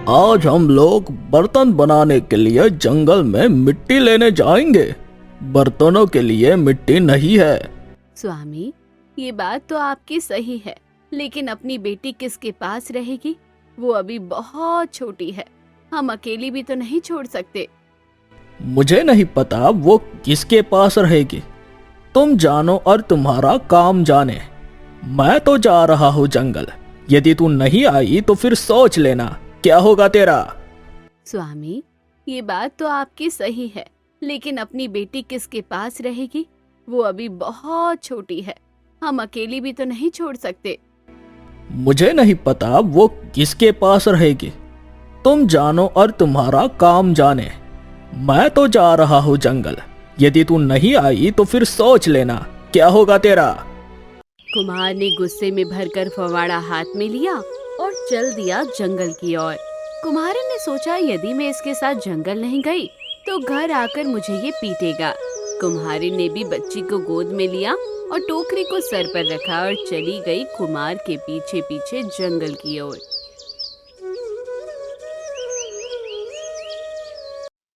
आज हम लोग बर्तन बनाने के लिए जंगल में मिट्टी लेने जाएंगे। बर्तनों के लिए मिट्टी नहीं है। स्वामी, ये बात तो आपकी सही है, लेकिन अपनी बेटी किसके पास रहेगी? वो अभी बहुत छोटी है, हम अकेली भी तो नहीं छोड़ सकते। मुझे नहीं पता वो किसके पास रहेगी। तुम जानो और तुम्हारा काम जाने। मैं तो जा रहा हूँ जंगल। यदि तू नहीं आई तो फिर सोच लेना क्या होगा तेरा। स्वामी, ये बात तो आपकी सही है, लेकिन अपनी बेटी किसके पास रहेगी? वो अभी बहुत छोटी है, हम अकेली भी तो नहीं छोड़ सकते। मुझे नहीं पता वो किसके पास रहेगी। तुम जानो और तुम्हारा काम जाने। मैं तो जा रहा हूँ जंगल। यदि तू नहीं आई तो फिर सोच लेना क्या होगा तेरा। कुम्हार ने गुस्से में भरकर फवाड़ा हाथ में लिया और चल दिया जंगल की ओर। कुम्हारन ने सोचा, यदि मैं इसके साथ जंगल नहीं गई तो घर आकर मुझे ये पीटेगा। कुम्हारिन ने भी बच्ची को गोद में लिया और टोकरी को सर पर रखा और चली गई कुम्हार के पीछे पीछे जंगल की ओर।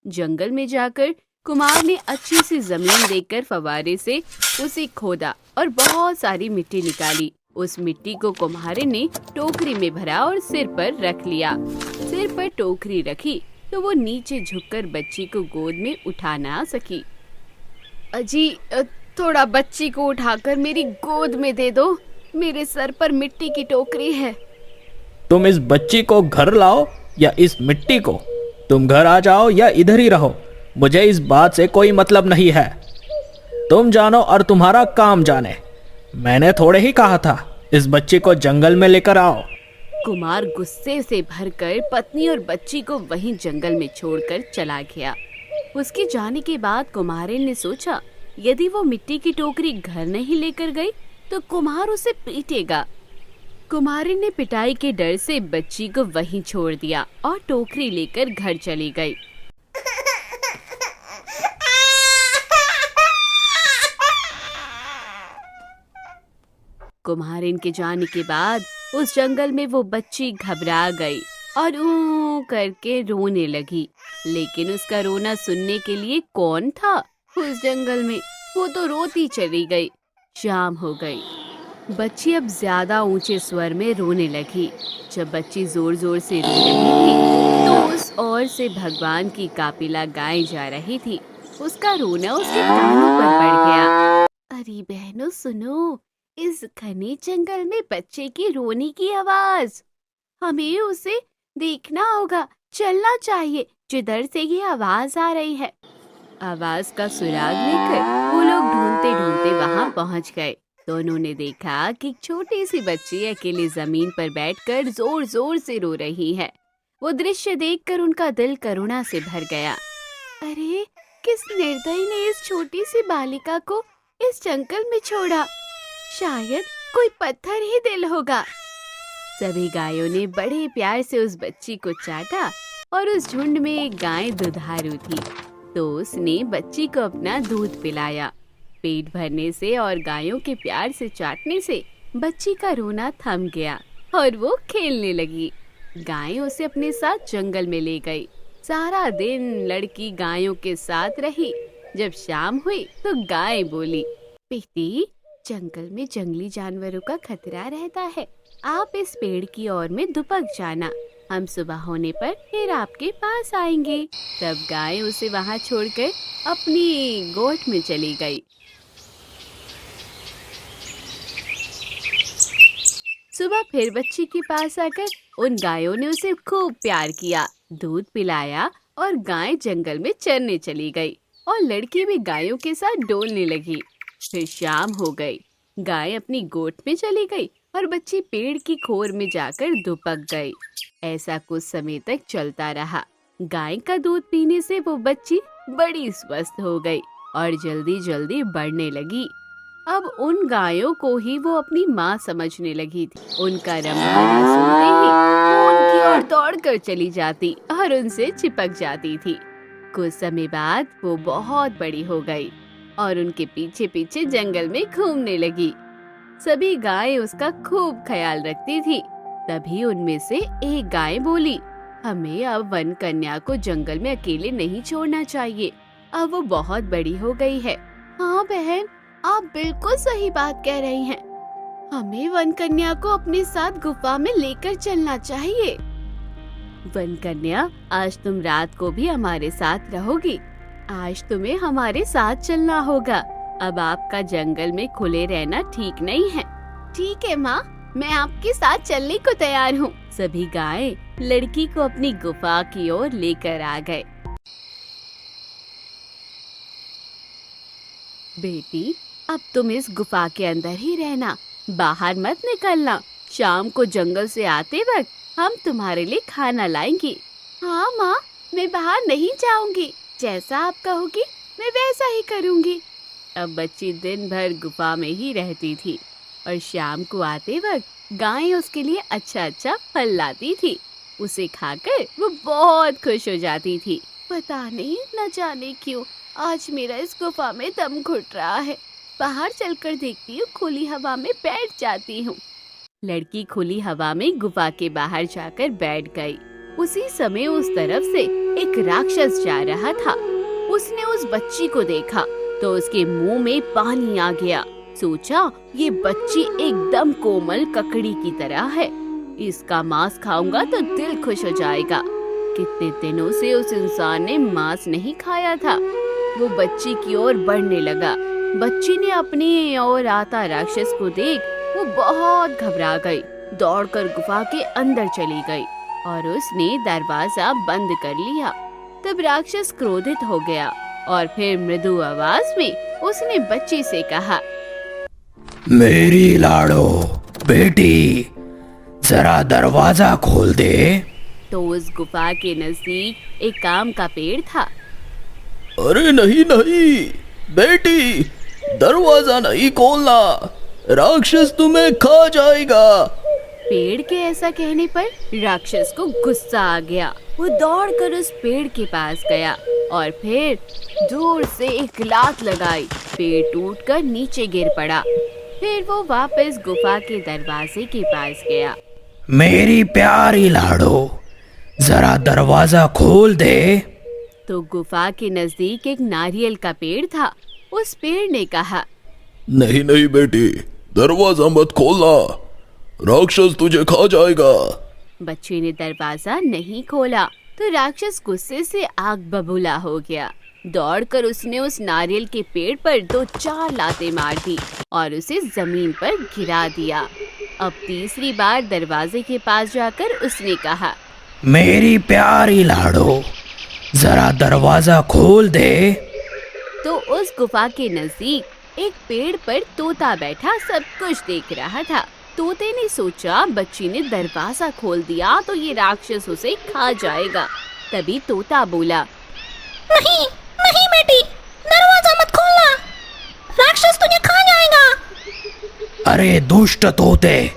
जंगल में जाकर कुम्हार ने अच्छी सी जमीन देखकर फवारे से उसे खोदा और बहुत सारी मिट्टी निकाली। उस मिट्टी को कुम्हारिन ने टोकरी में भरा और सिर पर रख लिया। सिर पर टोकरी रखी तो वो नीचे झुककर बच्ची को गोद में उठा ना सकी। अजी, थोड़ा बच्ची को उठाकर मेरी गोद में दे दो, मेरे सर पर मिट्टी की टोकरी है। तुम इस बच्ची को घर लाओ या इस मिट्टी को। तुम घर आ जाओ या इधर ही रहो, मुझे इस बात से कोई मतलब नहीं है। तुम जानो और तुम्हारा काम जाने। मैंने थोड़े ही कहा था इस बच्ची को जंगल में लेकर आओ। कुमार गुस्से से भरकर पत्नी और बच्ची को वहीं जंगल में छोड़कर चला गया। उसके जाने के बाद कुम्हारिन ने सोचा, यदि वो मिट्टी की टोकरी घर नहीं लेकर गई तो कुम्हार उसे पीटेगा। कुम्हारिन ने पिटाई के डर से बच्ची को वहीं छोड़ दिया और टोकरी लेकर घर चली गई। कुम्हारिन के जाने के बाद उस जंगल में वो बच्ची घबरा गई और ऊ करके रोने लगी। लेकिन उसका रोना सुनने के लिए कौन था उस जंगल में? वो तो रोती चली गई। शाम हो गई। बच्ची अब ज्यादा ऊंचे स्वर में रोने लगी। जब बच्ची जोर जोर से रो रही थी तो उस ओर से भगवान की काफिला गाई जा रही थी। उसका रोना उसके कानों पर पड़ गया। अरे बहनों सुनो, इस घने जंगल में बच्चे की रोने की आवाज, हमें उसे देखना होगा, चलना चाहिए जिधर से ये आवाज आ रही है। आवाज का सुराग लेकर वो लोग ढूंढते ढूंढते वहां पहुंच गए। दोनों ने देखा कि एक छोटी सी बच्ची अकेले जमीन पर बैठकर जोर जोर से रो रही है। वो दृश्य देखकर उनका दिल करुणा से भर गया। अरे, किस निर्दयी ने इस छोटी सी बालिका को इस जंगल में छोड़ा? शायद कोई पत्थर ही दिल होगा। सभी गायों ने बड़े प्यार से उस बच्ची को चाटा और उस झुंड में एक गाय दुधारू थी तो उसने बच्ची को अपना दूध पिलाया। पेट भरने से और गायों के प्यार से चाटने से बच्ची का रोना थम गया और वो खेलने लगी। गाय उसे अपने साथ जंगल में ले गई। सारा दिन लड़की गायों के साथ रही। जब शाम हुई तो गाय बोली, बेटी, जंगल में जंगली जानवरों का खतरा रहता है, आप इस पेड़ की ओर में दुबक जाना, हम सुबह होने पर फिर आपके पास आएंगे। तब गाय उसे वहां छोड़कर अपनी गोठ में चली गई। सुबह फिर बच्ची के पास आकर उन गायों ने उसे खूब प्यार किया, दूध पिलाया और गाय जंगल में चरने चली गई और लड़की भी गायों के साथ डोलने लगी। फिर शाम हो गई। गाय अपनी गोठ में चली गई और बच्ची पेड़ की खोर में जाकर दुबक गई। ऐसा कुछ समय तक चलता रहा। गाय का दूध पीने से वो बच्ची बड़ी स्वस्थ हो गई और जल्दी जल्दी बढ़ने लगी। अब उन गायों को ही वो अपनी माँ समझने लगी थी। उनका रंभाना सुनते ही वो उनकी ओर दौड़कर चली जाती और उनसे चिपक जाती थी। कुछ समय बाद वो बहुत बड़ी हो गई और उनके पीछे पीछे जंगल में घूमने लगी। सभी गायें उसका खूब ख्याल रखती थी। तभी उनमें से एक गाय बोली, हमें अब वन कन्या को जंगल में अकेले नहीं छोड़ना चाहिए। अब वो बहुत बड़ी हो गई है। हाँ बहन, आप बिल्कुल सही बात कह रही हैं। हमें वन कन्या को अपने साथ गुफा में लेकर चलना चाहिए। वन कन्या, आज तुम रात को भी हमारे साथ रहोगी। आज तुम्हें हमारे साथ चलना होगा। अब आपका जंगल में खुले रहना ठीक नहीं है। ठीक है माँ, मैं आपके साथ चलने को तैयार हूँ। सभी गायें लड़की को अपनी गुफा की ओर लेकर आ गए। बेटी, अब तुम इस गुफा के अंदर ही रहना, बाहर मत निकलना। शाम को जंगल से आते वक्त हम तुम्हारे लिए खाना लाएंगे। हाँ माँ, मैं बाहर नहीं जाऊंगी। जैसा आप कहोगी मैं वैसा ही करूंगी। अब बच्ची दिन भर गुफा में ही रहती थी और शाम को आते वक्त गायें उसके लिए अच्छा अच्छा फल लाती थी। उसे खाकर वो बहुत खुश हो जाती थी। पता नहीं न जाने क्यों आज मेरा इस गुफा में दम घुट रहा है। बाहर चलकर देखती हूँ, खुली हवा में बैठ जाती हूँ। लड़की खुली हवा में गुफा के बाहर जाकर बैठ गई। उसी समय उस तरफ से एक राक्षस जा रहा था। उसने उस बच्ची को देखा तो उसके मुंह में पानी आ गया। सोचा, ये बच्ची एकदम कोमल ककड़ी की तरह है, इसका मांस खाऊंगा तो दिल खुश हो जाएगा। कितने दिनों से उस इंसान ने मांस नहीं खाया था। वो बच्ची की ओर बढ़ने लगा। बच्ची ने अपनी ओर आता राक्षस को देख वो बहुत घबरा गई। दौड़कर गुफा के अंदर चली गई और उसने दरवाजा बंद कर लिया। तब राक्षस क्रोधित हो गया और फिर मृदु आवाज में उसने बच्ची से कहा, मेरी लाडो बेटी, जरा दरवाजा खोल दे। तो उस गुफा के नजदीक एक आम का पेड़ था। अरे नहीं नहीं बेटी, दरवाजा नहीं खोलना, राक्षस तुम्हें खा जाएगा। पेड़ के ऐसा कहने पर राक्षस को गुस्सा आ गया। वो दौड़कर उस पेड़ के पास गया और फिर जोर से एक लात लगाई। पेड़ टूटकर नीचे गिर पड़ा। फिर वो वापस गुफा के दरवाजे के पास गया। मेरी प्यारी लाडो, जरा दरवाजा खोल दे। तो गुफा के नजदीक एक नारियल का पेड़ था। उस पेड़ ने कहा, नहीं नहीं बेटी, दरवाजा मत खोलना, राक्षस तुझे खा जाएगा। बच्ची ने दरवाजा नहीं खोला तो राक्षस गुस्से से आग बबूला हो गया। दौड़कर उसने उस नारियल के पेड़ पर 2-4 लातें मार दी और उसे जमीन पर गिरा दिया। अब तीसरी बार दरवाजे के पास जाकर उसने कहा, मेरी प्यारी लाडो, जरा दरवाजा खोल दे। तो उस गुफा के नजदीक एक पेड़ पर तोता बैठा सब कुछ देख रहा था। तोते ने सोचा, बच्ची ने दरवाजा खोल दिया तो ये राक्षस उसे खा जाएगा। तभी तोता बोला, नहीं नहीं बेटी, दरवाजा मत खोलना, राक्षस तुझे खा जाएगा। अरे दुष्ट तोते,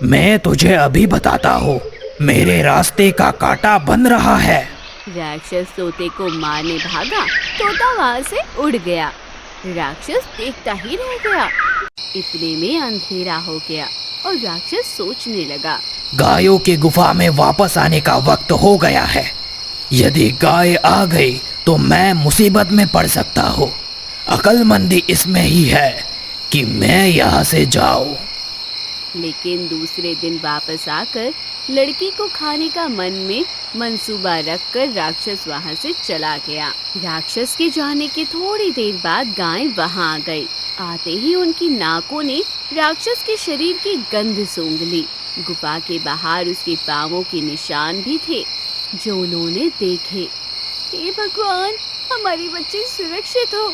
मैं तुझे अभी बताता हूँ, मेरे रास्ते का कांटा बन रहा है। राक्षस तोते को मारने भागा। तोता वहाँ से उड़ गया। राक्षस देखता ही रह गया। इतने में अंधेरा हो गया और राक्षस सोचने लगा, गायों की गुफा में वापस आने का वक्त हो गया है। यदि गाय आ गई तो मैं मुसीबत में पड़ सकता हूँ। अक्लमंदी इसमें ही है कि मैं यहाँ से जाऊँ। लेकिन दूसरे दिन वापस आकर लड़की को खाने का मन में मंसूबा रखकर राक्षस वहाँ से चला गया। राक्षस के जाने के थोड़ी देर बाद गाय वहाँ आ गई। आते ही उनकी नाकों ने राक्षस के शरीर की गंध सूंघ ली। गुफा के बाहर उसके पांवों के निशान भी थे जो उन्होंने देखे। हे भगवान, हमारी बच्ची सुरक्षित हो।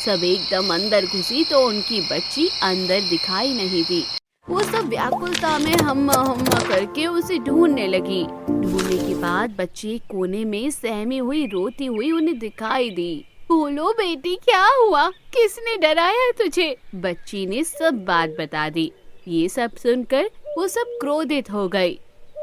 सब एकदम अंदर घुसी तो उनकी बच्ची अंदर दिखाई नहीं दी। वो सब व्याकुलता में हम्मा हम्मा करके उसे ढूंढने लगी। ढूंढने के बाद बच्ची एक कोने में सहमी हुई रोती हुई उन्हें दिखाई दी। बोलो बेटी, क्या हुआ? किसने डराया तुझे? बच्ची ने सब बात बता दी। ये सब सुनकर वो सब क्रोधित हो गई।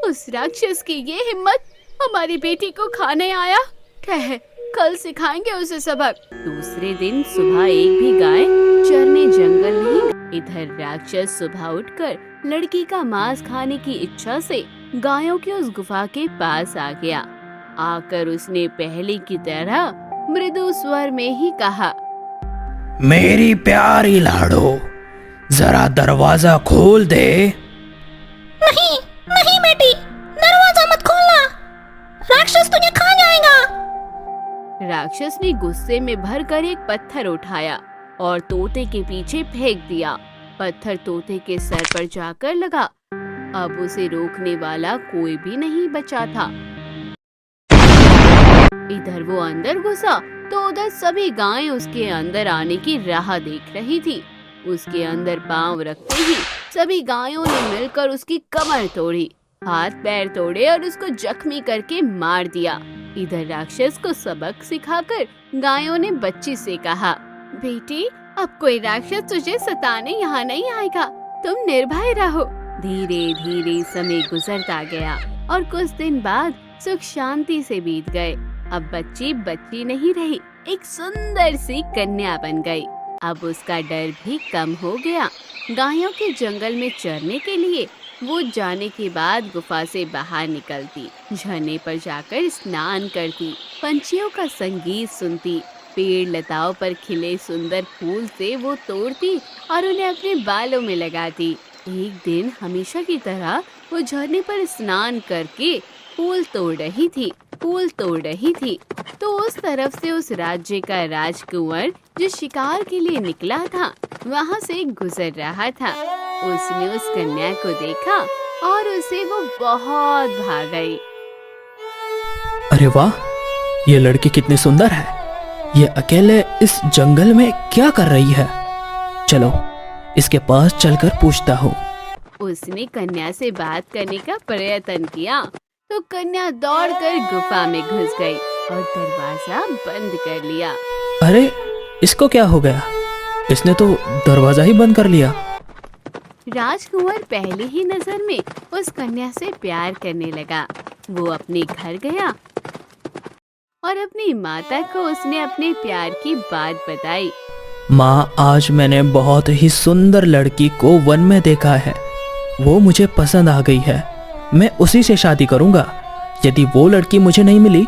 उस राक्षस की ये हिम्मत, हमारी बेटी को खाने आया। ठहर, कल सिखाएंगे उसे सबक। दूसरे दिन सुबह एक भी गाय चरने जंगल नहीं। इधर राक्षस सुबह उठकर लड़की का मांस खाने की इच्छा से गायों की उस गुफा के पास आ गया। आकर उसने पहले की तरह मृदु स्वर में ही कहा, मेरी प्यारी लाडो, जरा दरवाजा खोल दे। नहीं नहीं बेटी, दरवाजा मत खोलना, राक्षस तुझे खा जाएगा। राक्षस ने गुस्से में भरकर एक पत्थर उठाया और तोते के पीछे फेंक दिया। पत्थर तोते के सर पर जाकर लगा। अब उसे रोकने वाला कोई भी नहीं बचा था। इधर वो अंदर घुसा तो उधर सभी गायें उसके अंदर आने की राह देख रही थी। उसके अंदर पांव रखते ही सभी गायों ने मिलकर उसकी कमर तोड़ी, हाथ पैर तोड़े और उसको जख्मी करके मार दिया। इधर राक्षस को सबक सिखाकर गायों ने बच्ची से कहा, बेटी अब कोई राक्षस तुझे सताने यहाँ नहीं आएगा, तुम निर्भय रहो। धीरे धीरे समय गुजरता गया और कुछ दिन बाद सुख शांति से बीत गए। अब बच्ची बच्ची नहीं रही, एक सुंदर सी कन्या बन गई। अब उसका डर भी कम हो गया। गायों के जंगल में चरने के लिए वो जाने के बाद गुफा से बाहर निकलती, झरने पर जाकर स्नान करती, पंछियों का संगीत सुनती, पेड़ लताओं पर खिले सुंदर फूल से वो तोड़ती और उन्हें अपने बालों में लगाती। एक दिन हमेशा की तरह वो झरने पर स्नान करके फूल तोड़ रही थी तो उस तरफ से उस राज्य का राजकुंवर जो शिकार के लिए निकला था वहाँ से गुजर रहा था। उसने उस कन्या को देखा और उसे वो बहुत भा गई। अरे वाह, ये लड़की कितनी सुंदर है। ये अकेले इस जंगल में क्या कर रही है? चलो इसके पास चलकर पूछता हूँ। उसने कन्या से बात करने का प्रयत्न किया तो कन्या दौड़कर गुफा में घुस गई और दरवाजा बंद कर लिया। अरे इसको क्या हो गया? इसने तो दरवाजा ही बंद कर लिया। राजकुंवर पहली ही नजर में उस कन्या से प्यार करने लगा। वो अपने घर गया और अपनी माता को उसने अपने प्यार की बात बताई। माँ, आज मैंने बहुत ही सुंदर लड़की को वन में देखा है। वो मुझे पसंद आ गई है। मैं उसी से शादी करूंगा। यदि वो लड़की मुझे नहीं मिली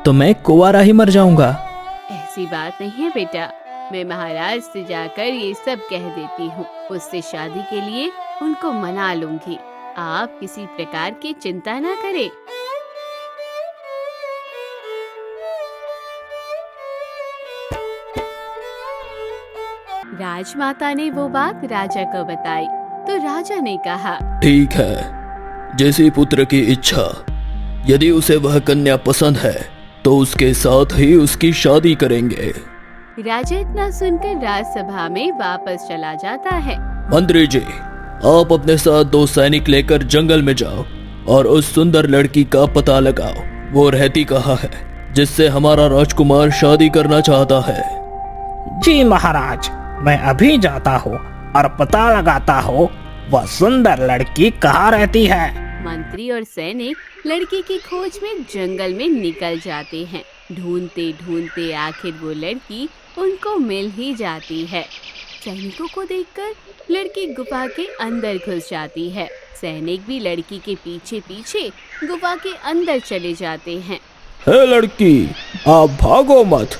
तो मैं कुंवारा ही मर जाऊंगा। ऐसी बात नहीं है बेटा, मैं महाराज से जाकर ये सब कह देती हूँ। उससे शादी के लिए उनको मना लूंगी। आप किसी प्रकार की चिंता ना करें। राजमाता ने वो बात राजा को बताई तो राजा ने कहा, ठीक है, जैसी पुत्र की इच्छा। यदि उसे वह कन्या पसंद है तो उसके साथ ही उसकी शादी करेंगे। राजा इतना सुनकर राजसभा में वापस चला जाता है। मंत्री जी, आप अपने साथ 2 सैनिक लेकर जंगल में जाओ और उस सुंदर लड़की का पता लगाओ। वो रहती कहाँ है जिससे हमारा राजकुमार शादी करना चाहता है? जी महाराज, मैं अभी जाता हूँ और पता लगाता हूँ वह सुंदर लड़की कहाँ रहती है। मंत्री और सैनिक लड़की की खोज में जंगल में निकल जाते हैं। ढूंढते ढूंढते आखिर वो लड़की उनको मिल ही जाती है। सैनिकों को देखकर लड़की गुफा के अंदर घुस जाती है। सैनिक भी लड़की के पीछे पीछे गुफा के अंदर चले जाते हैं। हे लड़की, आप भागो मत,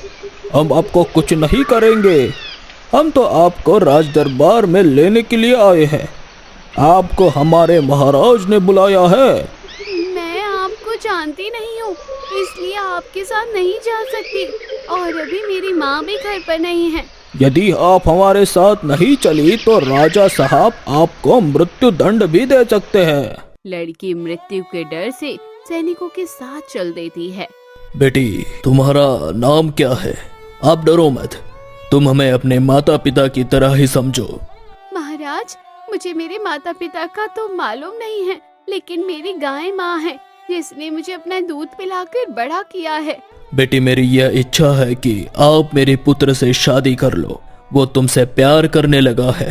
हम आपको कुछ नहीं करेंगे। हम तो आपको राज दरबार में लेने के लिए आए हैं। आपको हमारे महाराज ने बुलाया है। मैं आपको जानती नहीं हूँ, इसलिए आपके साथ नहीं जा सकती और अभी मेरी माँ भी घर पर नहीं है। यदि आप हमारे साथ नहीं चली तो राजा साहब आपको मृत्यु दंड भी दे सकते हैं। लड़की मृत्यु के डर से सैनिकों के साथ चल देती है। बेटी, तुम्हारा नाम क्या है? आप डरो मत, तुम हमें अपने माता पिता की तरह ही समझो। महाराज, मुझे मेरे माता पिता का तो मालूम नहीं है, लेकिन मेरी गाय माँ है जिसने मुझे अपना दूध पिलाकर बड़ा किया है। बेटी, मेरी यह इच्छा है कि आप मेरे पुत्र से शादी कर लो। वो तुमसे प्यार करने लगा है।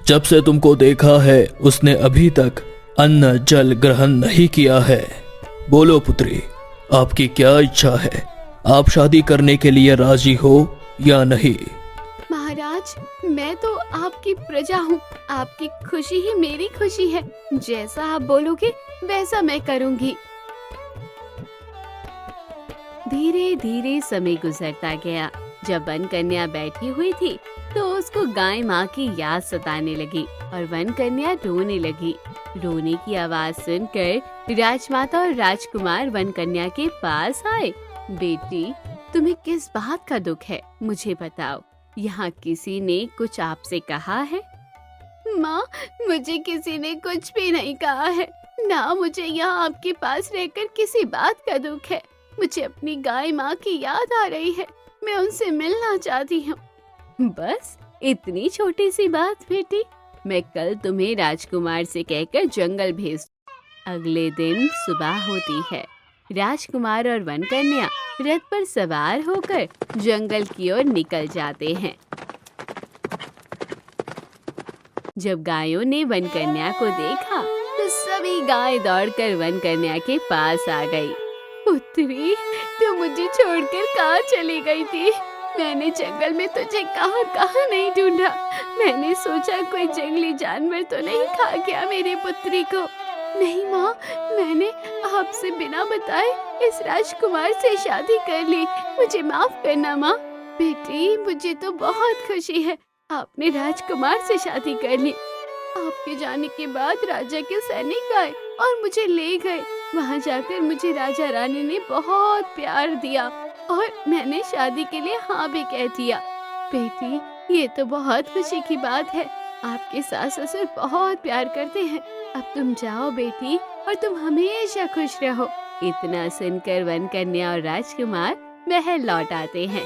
जब से तुमको देखा है उसने अभी तक अन्न जल ग्रहण नहीं किया है। बोलो पुत्री, आपकी क्या इच्छा है? आप शादी करने के लिए राजी हो या नहीं? महाराज, महाराज, मैं तो आपकी प्रजा हूँ। आपकी खुशी ही मेरी खुशी है। जैसा आप बोलोगे वैसा मैं करूँगी। धीरे धीरे समय गुजरता गया। जब वन कन्या बैठी हुई थी तो उसको गाय माँ की याद सताने लगी और वन कन्या रोने लगी। रोने की आवाज सुनकर राजमाता और राजकुमार वन कन्या के पास आए। बेटी, तुम्हें किस बात का दुख है, मुझे बताओ। यहाँ किसी ने कुछ आपसे कहा है? माँ, मुझे किसी ने कुछ भी नहीं कहा है। ना मुझे यहाँ आपके पास रहकर किसी बात का दुख है। मुझे अपनी गाय माँ की याद आ रही है। मैं उनसे मिलना चाहती हूँ। बस इतनी छोटी सी बात बेटी। मैं कल तुम्हें राजकुमार से कहकर जंगल भेज। अगले दिन सुबह होती है। राजकुमार और वन कन्या रथ पर सवार होकर जंगल की ओर निकल जाते हैं। जब गायों ने वन कन्या को देखा तो सभी गाय दौड़कर वन कन्या के पास आ गई। पुत्री, तू मुझे छोड़कर कहाँ चली गई थी? मैंने जंगल में तुझे कहाँ कहाँ नहीं ढूंढा। मैंने सोचा कोई जंगली जानवर तो नहीं खा गया मेरी पुत्री को। नहीं माँ, मैंने आपसे बिना बताए इस राजकुमार से शादी कर ली। मुझे माफ करना माँ। बेटी, मुझे तो बहुत खुशी है आपने राजकुमार से शादी कर ली। आपके जाने के बाद राजा के सैनिक आए और मुझे ले गए। वहाँ जाकर मुझे राजा रानी ने बहुत प्यार दिया और मैंने शादी के लिए हाँ भी कह दिया। बेटी, ये तो बहुत खुशी की बात है। आपके सास ससुर बहुत प्यार करते हैं। अब तुम जाओ बेटी और तुम हमेशा खुश रहो। इतना सुनकर वन कन्या और राजकुमार महल लौट आते हैं।